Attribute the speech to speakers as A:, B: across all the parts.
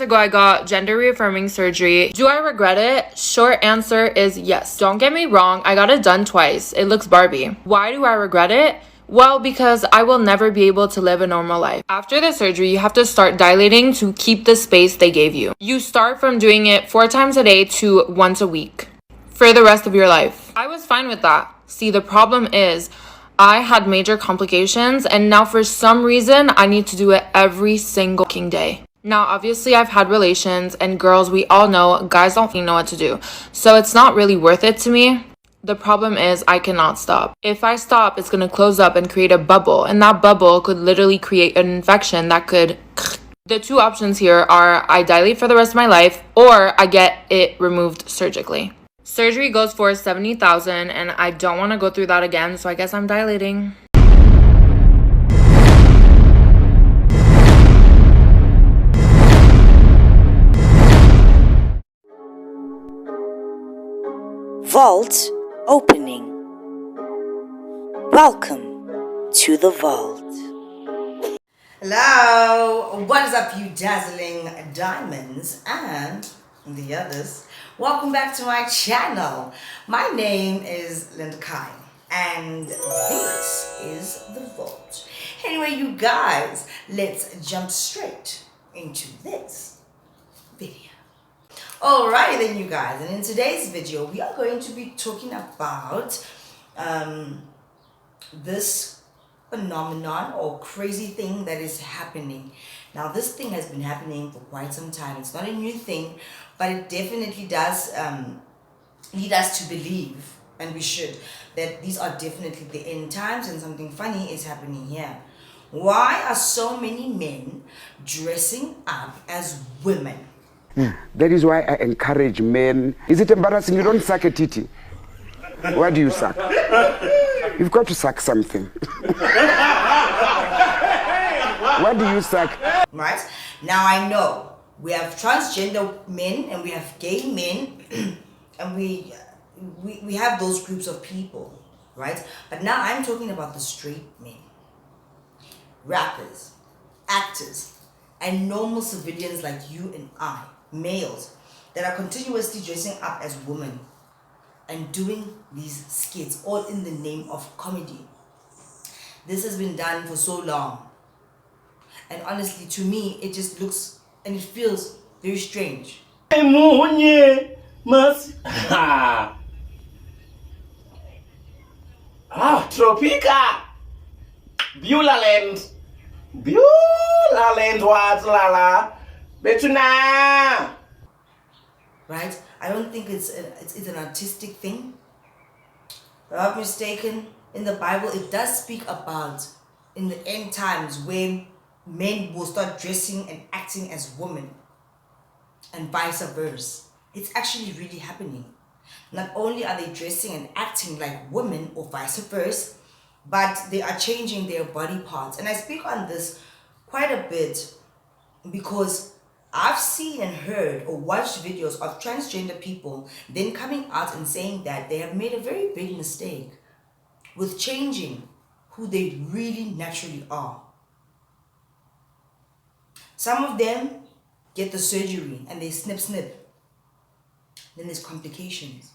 A: years ago, I got gender reaffirming surgery. Do I regret it? Short answer is yes. Don't get me wrong, I got it done twice. It looks Barbie. Why do I regret it? Well, because I will never be able to live a normal life. After the surgery, you have to start dilating to keep the space they gave you. You start from doing it 4 times a day to once a week for the rest of your life. I was fine with that. See, the problem is I had major complications, and now for some reason, I need to do it every single day. Now, obviously, I've had relations, and girls, we all know, guys don't know what to do. So it's not really worth it to me. The problem is I cannot stop. If I stop, it's going to close up and create a bubble, and that bubble could literally create an infection that could... The two options here are I dilate for the rest of my life, or I get it removed surgically. Surgery goes for $70,000, and I don't want to go through that again, so I guess I'm dilating.
B: Vault opening. Welcome to the vault.
C: Hello, what is up, you dazzling diamonds and the others? Welcome back to my channel. My name is Linda Kai, and this is the vault. Anyway, you guys, let's jump straight into this video. Alrighty then, you guys, and in today's video we are going to be talking about this phenomenon or crazy thing that is happening. Now, this thing has been happening for quite some time. It's not a new thing, but it definitely does lead us to believe, and we should, that these are definitely the end times and something funny is happening here. Why are so many men dressing up as women?
D: That is why I encourage men. Is it embarrassing? You don't suck a titty. What do you suck? You've got to suck something. What do you suck?
C: Right? Now, I know we have transgender men and we have gay men and we have those groups of people, right? But now I'm talking about the straight men, rappers, actors, and normal civilians like you and I, males, that are continuously dressing up as women and doing these skits all in the name of comedy. This has been done for so long, and honestly, to me, it just looks and it feels very strange.
E: Tropica Beulah Land what lala Betuna.
C: Right? I don't think it's an artistic thing. If I'm not mistaken, in the Bible it does speak about in the end times when men will start dressing and acting as women and vice versa. It's actually really happening. Not only are they dressing and acting like women or vice versa, but they are changing their body parts. And I speak on this quite a bit because I've seen and heard or watched videos of transgender people then coming out and saying that they have made a very big mistake with changing who they really naturally are. Some of them get the surgery and they snip. Then there's complications.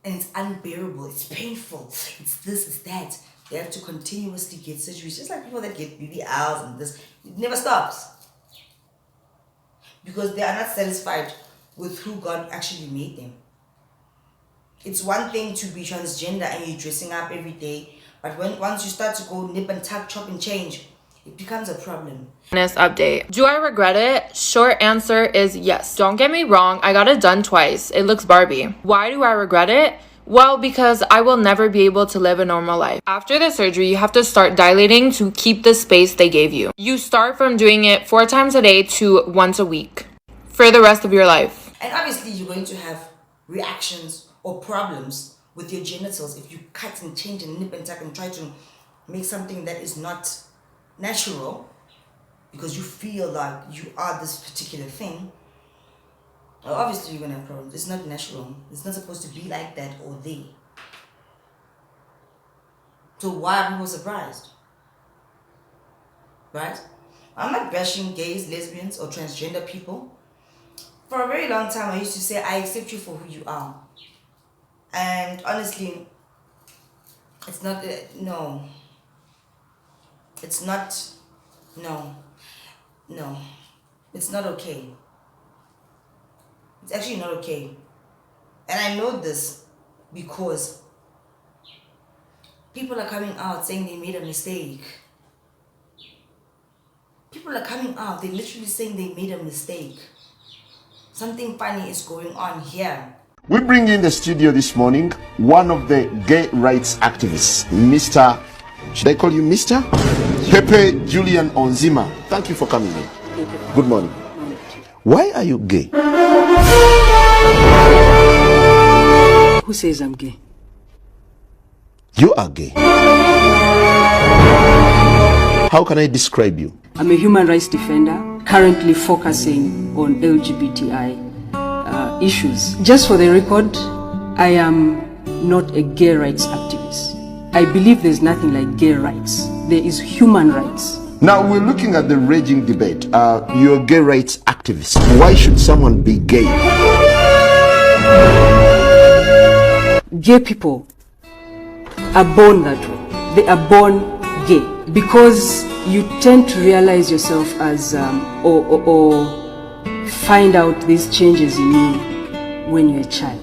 C: And it's unbearable, it's painful, it's this, it's that. They have to continuously get surgeries, just like people that get BBLs and this. It never stops. Because they are not satisfied with who God actually made them. It's one thing to be transgender and you're dressing up every day, but once you start to go nip and tuck, chop and change, it becomes a problem.
A: Update. Do I regret it? Short answer is yes. Don't get me wrong, I got it done twice. It looks Barbie. Why do I regret it? Well, because I will never be able to live a normal life. After the surgery, you have to start dilating to keep the space they gave you. You start from doing it 4 times a day to once a week for the rest of your life.
C: And obviously you're going to have reactions or problems with your genitals if you cut and change and nip and tuck and try to make something that is not natural because you feel like you are this particular thing. Well, obviously you're going to have problems. It's not natural. It's not supposed to be like that or they. So why are people surprised? Right? I'm not bashing gays, lesbians, or transgender people. For a very long time, I used to say, I accept you for who you are. And honestly, it's not, no. It's not, no. It's not okay. It's actually not okay. And I know this because people are coming out saying they made a mistake. People are coming out, they're literally saying they made a mistake. Something funny is going on here.
E: We bring in the studio this morning one of the gay rights activists, Mr. Should I call you Mr? Pepe Julian Onzima. Thank you for coming in. Good morning. Why are you gay?
F: Who says I'm gay?
E: You are gay. How can I describe you?
F: I'm a human rights defender, currently focusing on LGBTI issues. Just for the record, I am not a gay rights activist. I believe there's nothing like gay rights. There is human rights.
E: Now we're looking at the raging debate. You're a gay rights activist. Why should someone be gay?
F: Gay people are born that way. They are born gay because you tend to realize yourself as or find out these changes in you when you're a child.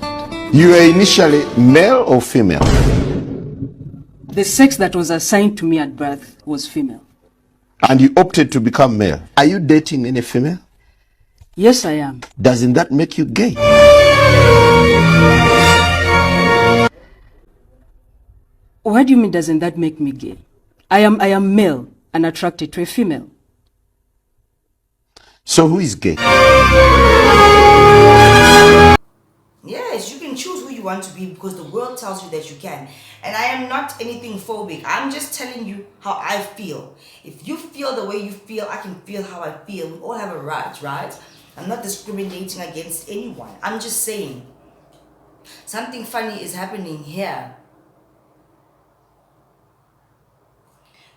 E: You were initially male or female?
F: The sex that was assigned to me at birth was female.
E: And you opted to become male. Are you dating any female?
F: Yes, I am.
E: Doesn't that make you gay?
F: What do you mean, doesn't that make me gay? I am male and attracted to a female.
E: So who is gay?
C: Yes, you can choose who you want to be because the world tells you that you can. And I am not anything phobic. I'm just telling you how I feel. If you feel the way you feel, I can feel how I feel. We all have a right, right? I'm not discriminating against anyone. I'm just saying something funny is happening here.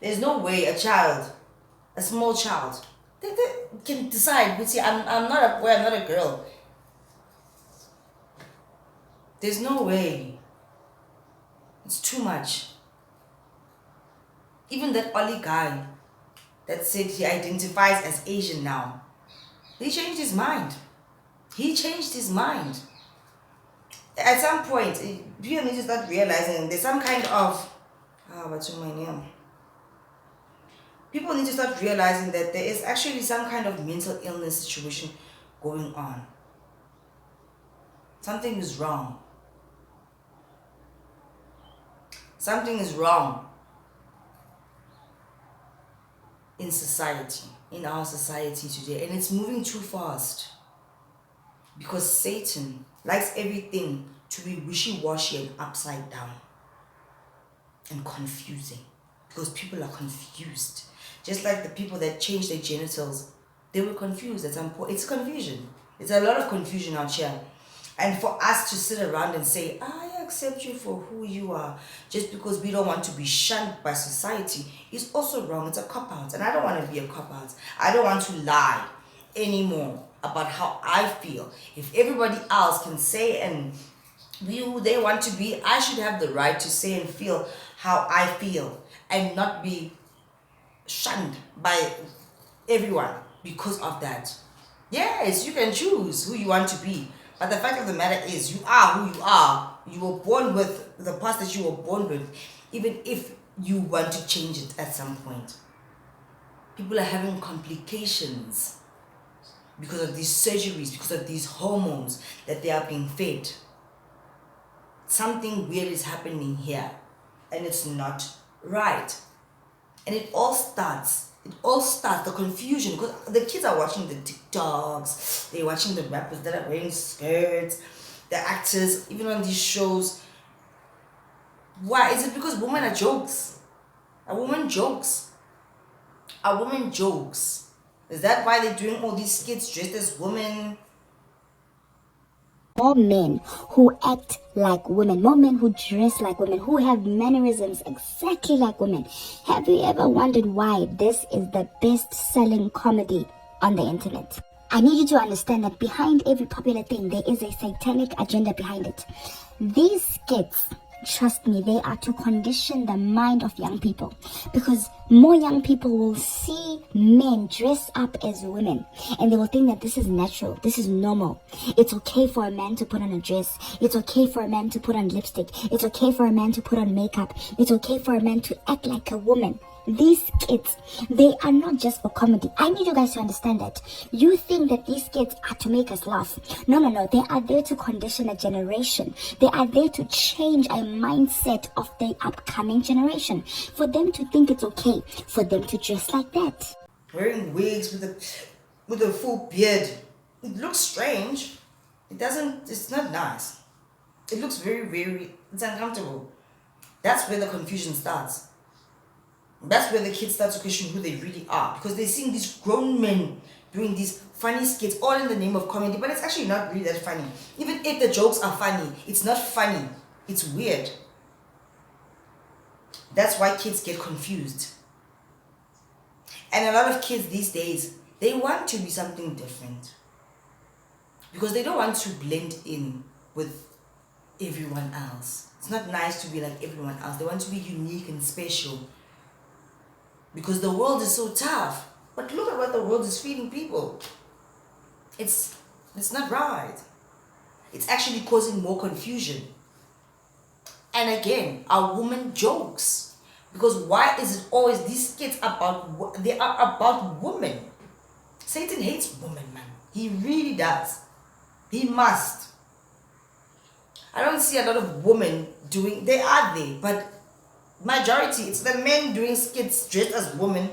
C: There's no way a child, a small child, they can decide, see, I'm not a boy, I'm not a girl. There's no way. It's too much. Even that Oli guy that said he identifies as Asian now, he changed his mind. He changed his mind. At some point, people need to start realizing there's some kind of, what's my name? People need to start realizing that there is actually some kind of mental illness situation going on. Something is wrong. Something is wrong in society, in our society today, and it's moving too fast because Satan likes everything to be wishy-washy and upside down and confusing because people are confused. Just like the people that changed their genitals, they were confused at some point. It's confusion. It's a lot of confusion out here. And for us to sit around and say, I accept you for who you are, just because we don't want to be shunned by society, is also wrong. It's a cop-out. And I don't want to be a cop-out. I don't want to lie anymore about how I feel. If everybody else can say and be who they want to be, I should have the right to say and feel how I feel and not be shunned by everyone because of that. Yes, you can choose who you want to be. But the fact of the matter is, you are who you are. You were born with the past that you were born with, even if you want to change it at some point. People are having complications because of these surgeries, because of these hormones that they are being fed. Something weird is happening here, and it's not right. And it all starts, the confusion, because the kids are watching the TikToks, they're watching the rappers that are wearing skirts, the actors, even on these shows. Why? Is it because women are jokes? A woman jokes. A woman jokes. Is that why they're doing all these skits dressed as women?
G: more men who act like women, more men who dress like women, who have mannerisms exactly like women. Have you ever wondered why this is the best-selling comedy on the internet? I need you to understand that behind every popular thing, there is a satanic agenda behind it. These skits, trust me, they are to condition the mind of young people, because more young people will see men dress up as women and they will think that this is natural, this is normal. It's okay for a man to put on a dress, it's okay for a man to put on lipstick, it's okay for a man to put on makeup, it's okay for a man to act like a woman. These skits, they are not just for comedy. I need you guys to understand that. You think that these skits are to make us laugh. No. They are there to condition a generation. They are there to change a mindset of the upcoming generation. For them to think it's okay for them to dress like that.
C: Wearing wigs with a full beard. It looks strange. It's not nice. It looks it's uncomfortable. That's where the confusion starts. That's where the kids start to question who they really are, because they're seeing these grown men doing these funny skits all in the name of comedy, but it's actually not really that funny. Even if the jokes are funny, it's not funny. It's weird. That's why kids get confused. And a lot of kids these days, they want to be something different because they don't want to blend in with everyone else. It's not nice to be like everyone else. They want to be unique and special. Because the world is so tough. But look at what the world is feeding people. It's not right. It's actually causing more confusion. And again, our woman jokes. Because why is it always these skits about, they are about women? Satan hates women, man. He really does. He must. I don't see a lot of women doing, they are there, but majority, it's the men doing skits dressed as women,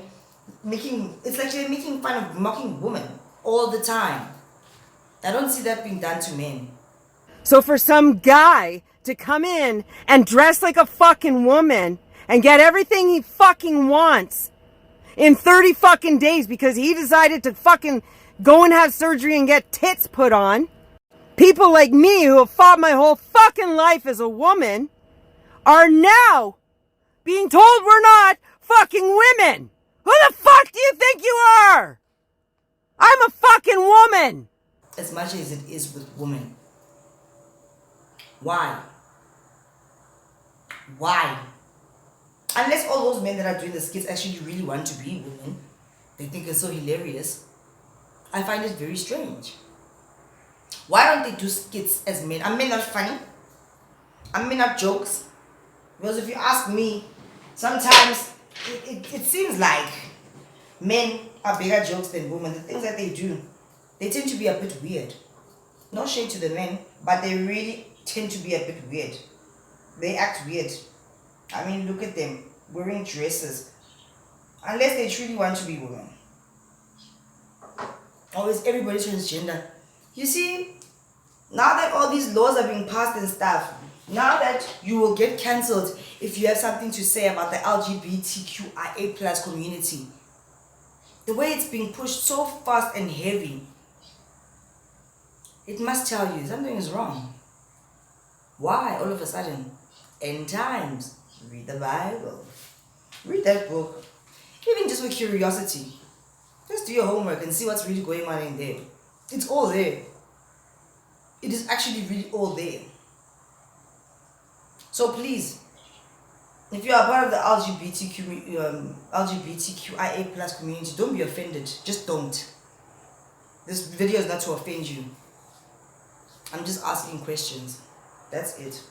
C: it's like they're making fun of, mocking women all the time. I don't see that being done to men.
H: So for some guy to come in and dress like a fucking woman and get everything he fucking wants in 30 fucking days because he decided to fucking go and have surgery and get tits put on, people like me who have fought my whole fucking life as a woman are now being told we're not fucking women. Who the fuck do you think you are? I'm a fucking woman.
C: As much as it is with women. Why? Why? Unless all those men that are doing the skits actually really want to be women, they think it's so hilarious. I find it very strange. Why don't they do skits as men? Are men not funny? Are men not jokes? Because if you ask me, sometimes it seems like men are bigger jokes than women. The things that they do, they tend to be a bit weird. No shade to the men, but they really tend to be a bit weird. They act weird. I mean, look at them wearing dresses. Unless they truly want to be women. Or is everybody transgender? You see, now that all these laws are being passed and stuff, now that you will get cancelled if you have something to say about the LGBTQIA+ community, the way it's being pushed so fast and heavy, it must tell you something is wrong. Why all of a sudden? End times. Read the Bible. Read that book. Even just for curiosity. Just do your homework and see what's really going on in there. It's all there. It is actually really all there. So please, if you are part of the LGBTQIA+ community, don't be offended. Just don't. This video is not to offend you. I'm just asking questions. That's it.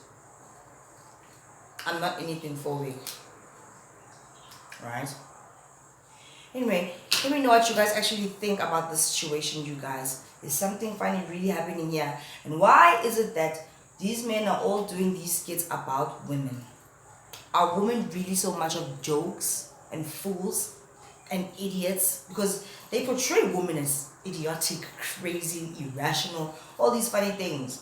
C: I'm not anything forward. Right? Anyway, let me know what you guys actually think about this situation, you guys. Is something funny really happening here? And why is it that these men are all doing these skits about women? Are women really so much of jokes and fools and idiots? Because they portray women as idiotic, crazy, irrational, all these funny things.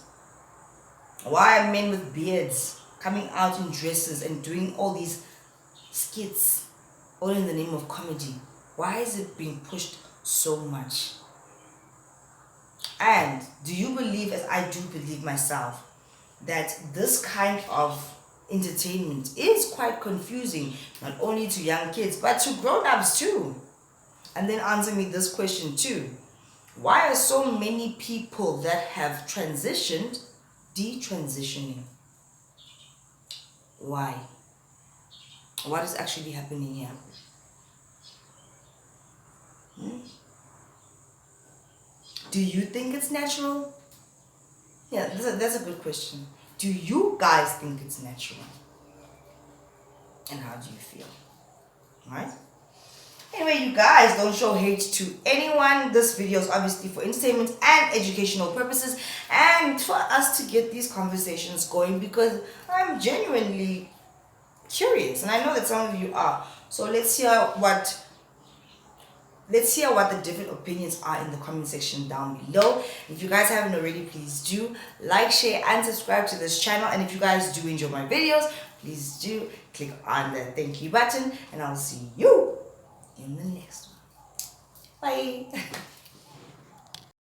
C: Why are men with beards coming out in dresses and doing all these skits all in the name of comedy? Why is it being pushed so much? And Do you believe, as I do believe myself, that this kind of entertainment is quite confusing, not only to young kids, but to grown-ups too? And then answer me this question too. Why are so many people that have transitioned detransitioning? Why? What is actually happening here? Do you think it's natural? Yeah, that's a good question. Do you guys think it's natural? And how do you feel? Right? Anyway, you guys, don't show hate to anyone. This video is obviously for entertainment and educational purposes, and for us to get these conversations going, because I'm genuinely curious, and I know that some of you are. So let's hear what the different opinions are in the comment section down below. If you guys haven't already, please do like, share, and subscribe to this channel. And if you guys do enjoy my videos, please do click on the thank you button, and I'll see you in the next one. Bye.